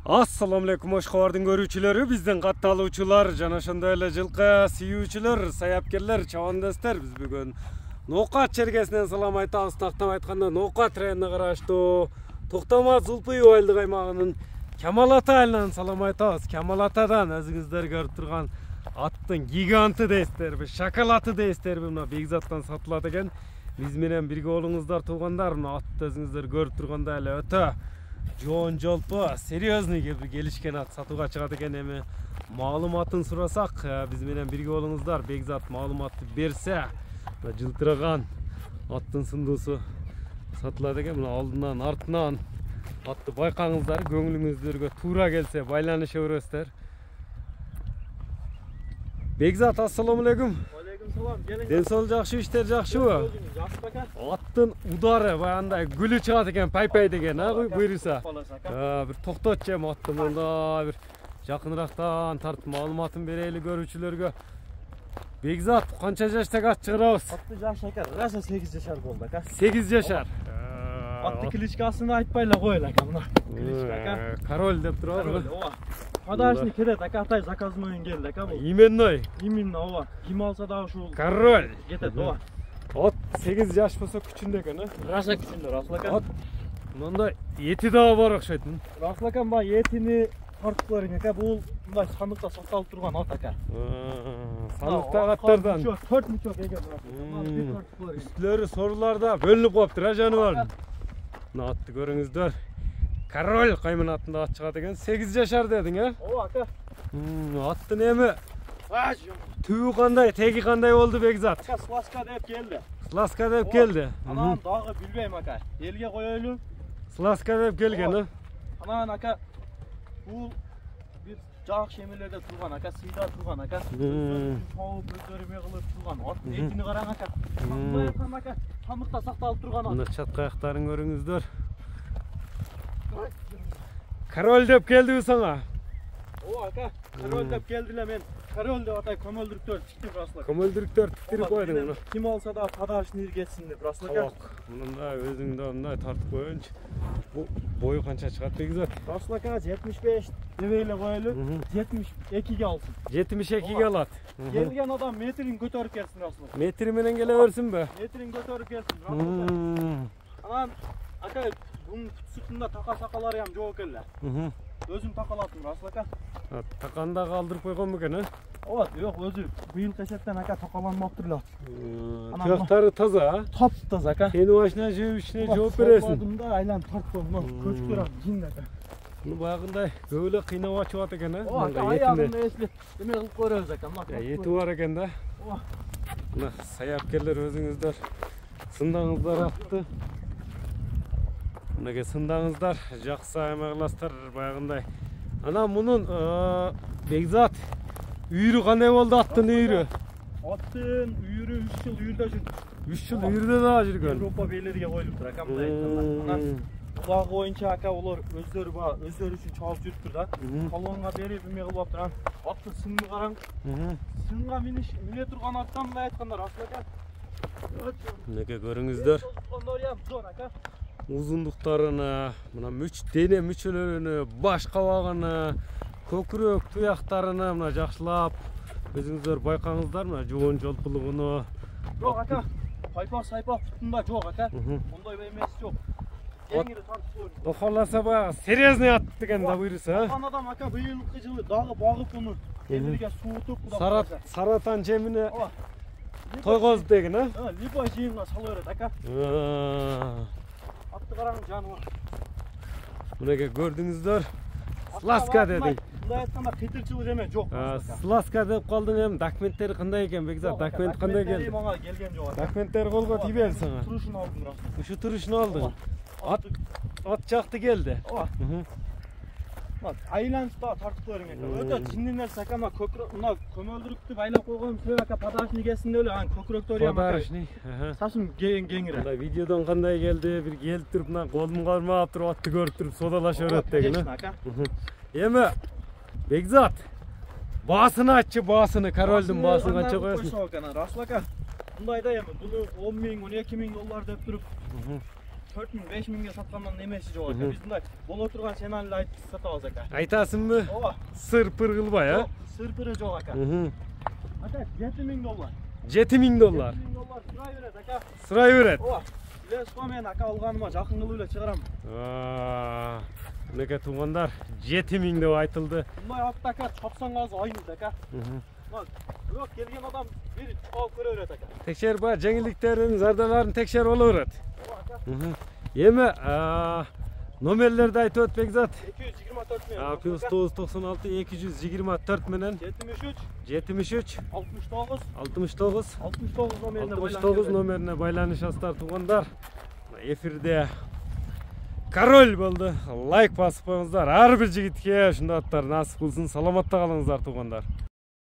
Assalamu alaikum Oşqabardın görүүчүлөрү, биздин катталуучулар жана ошондой эле жылкы сүйүүчүлөр, саяккерлер, чабандастар. Биз бүгүн Ноокат чергесинен салам айтабыз. Тактап айтканда Ноокат районуна караштуу Токтомаз Улпуй айылдык аймагынын Камал Ата айылынан салам айтабыз. Камал Атадан өзүңүздөр көрүп турган аттын гиганты дейсиздерби, шоколаты дейсиздерби, мына Бекзаттан сатылат экен. Биз менен бирге болуңуздар туугандар. Мына атты өзүңүздөр көрүп тургандай эле өтө жоон жолпу серьезный келишкен ат сатууга чыгат экен. Эми маалыматын сурасак, биз менен бирге болуңуздар. Бекзат маалыматты берсе, жылтыраган аттын сындуусу сатылат экен. Мына алдынан артынан атты байкаңыздар, көңүлүңүздөргө туура келсе байланыша бересиздер. Бекзат, ассаламу алейкум. Ден сол жакшы, иштер жакшыбы? Аттын удары баягындай гүлү чыгат экен, пай деген, буйруса. Бир токтотчу эми атты мында бир жакынырактан тартып маалыматын берели көрүүчүлөргө. Бекзат, канча жаштагы ат чыгарабыз? Атты жаш ака, раса 8 жашар болду ака. 8 жашар. Атты кличкасын айтпай эле коелу ака, мына. Кличка ака. Король деп турабы? Ооба. Подачный келет ака, атай заказ менен келди ака бул. Именной. Именно ооба. Ким алса да ушул Король. кетет, ооба. От 8 жаш болсо күчүндө экен, Раса күчүндө, Расул ака. От мындай эти дагы бар окшойт. Расул ака, мына этини тартып бериң ака. Бул мындай сандыкта сакталып турган ат ака. Сандыктагы аттардан 4 мичок эген Расул. Үстлөрү соруларда бөлүнүп калыптыр, жаныбар. Мына атты көрүңүздөр. Король кайман атында ат чыгат экен. 8 жашар дедиң, Ооба ака. Аттын эми түбү кандай, теги кандай болду Бекзат? Ака сласка деп келди. Сласка деп келди. Анан дагы билбейм ака. Элге коелу. Сласка деп келген, Анан ака бул бир жакшы эмелерде турган ака, сыйда турган ака. Соуп өздөрү кылып турган. Аттын этини караң ака. Кандай айткан ака, тамыкта сакталып турган ат. Мына чатка аяктарын көрүңүздөр. Король деп келдиби сага? Ооба ака, король деп келди эле, мен король деп атай, көмөлдүрүктөр тиктип Расул ака. Көмөлдүрүктөр тиктирип койдуң муну. Ким алса да подачный кетсин деп Расул ака. Мында өзүңдө мындай тартып коеюнчу. Бул бою канча чыгат Бекзат? Расул ака 75 дебей эле коелу. 72ге алсын. 72ге алат. Келген адам метрин көтөрүп келсин Расул ака. Метри менен келе берсинби? Метрин көтөрүп келсин Расул ака. Анан ака бунун сыртында така сакалары ham жок эле. Өзүм такалатым Расул ака. Таканда калдырып койгон бекен, Ооба, жок, өзү быйылкы эсептен ака такаланмаптыр эле. Тияктары таза, Таптаза ака. Сени башына жөөбүшүнө жооп бересиң. Мында айланып тартып койгон, көчкөр жин ака. Муну баягындай көп эле кыйнап ачып экен, Ооба, аягында эслеп эме кылып көрөбүз ака, мына. Эти бар экен да. Ооба. Мына саяккерлер өзүңүздөр сындаңыздар атты. Мынага сындаңыздар, жакшы эме кыласыздар баягындай. Анан мунун Бекзат үйрү кандай болду аттын үйрү? Аттын үйрү 3 жыл үйрдө жүрдү. 3 жыл үйрдө да жүргөн. Европа бийлерге коюлуптур ака, мындай айтканда. Анан улагы боюнча ака улар өздөрү үчүн чалып жүрүптүр да. Колонга берип эме кылып аптыр. Анан аттын сынын караң. Сынга мине турган аттан мындай айтканда Расул ака. Мынакей көрүңүздөр. Узундуктарыны, мына дене мүчөлөрүнү, баш кабагыны, көкүрөк туяктарыны мына жакшылап өзүңүздөр байкаңыздар, мына жоон жолпулугуну. Жок ака, сайпак бутунда жок ака. Мондой эмеси жок. Кеңири тартып койду. Охоласа баягы серьезный ат деген да буйруса, Ан адам ака быйылкы жылы дагы багып уну элге суутуп Саратан жемине тойгоз деген, Либо жыйынга сала берет ака. Атты караң жаныбар. Мынакей көрдүңүздөр. Сласка дедиң. Мындай айтканда кыйтырчылык эме жок. Сласка деп калдың, эми документтери кандай экен Бекзат? Документ кандай келди? Мага келген жок. Документтер колго тийбеди сага? Турушун алдым Расул. Ушу турушун алдың. Ат жакты келди. Ооба. Айланып да тартып бериң ака. Өтө жинди нерсе ака, мына көмөлдүрүктү байлап койгон сөп ака, подачный келсин деп эле, анан көкүрөктөрү ham подачный. Сашым кеңири. Мындай видеодон кандай келди? Бир келип туруп, мына колум кармап туруп, атты көрүп туруп содалаша берет деген, Эми Бекзат, баасын айтчы, баасыны, королдун баасын канча коесуң? Расул ака, мындай да эми буну 10 000, 12 000 доллар деп туруп 4000-5000'ge satkandan nemesi jok aka. Biz bunday bola turgan semanlı aytып satabыз aka. Aytasыңбы? Ооба. Sır pır kılbay ha? Sırpırı jok aka. Aka $7000. $7000. $7000 sıray beret aka. Сұрай берет. Ооба. Леско мен aka алганыма жакын кылып эле чыгарам. Мінекей туғандар 7000 деп айтылды. Bunday apta aka 90 айымыз aka. Бирок келген адам бир чоғып көрө берет aka. Tekşer ba, жеңилдиктерин, зардаларын tekşer ola берет. Ооба aka. Эми номерлерди айтып өт Бекзат. 224 менен. +996 224 менен 73 73 69 69 69 номерине 69 номерине байланышасыздар туғандар. Эфирде король болды. Лайк басып қойыңыздар. Ар бир жигитке ушундай аттар насып кылсын. Саламатта калыңыздар туғандар.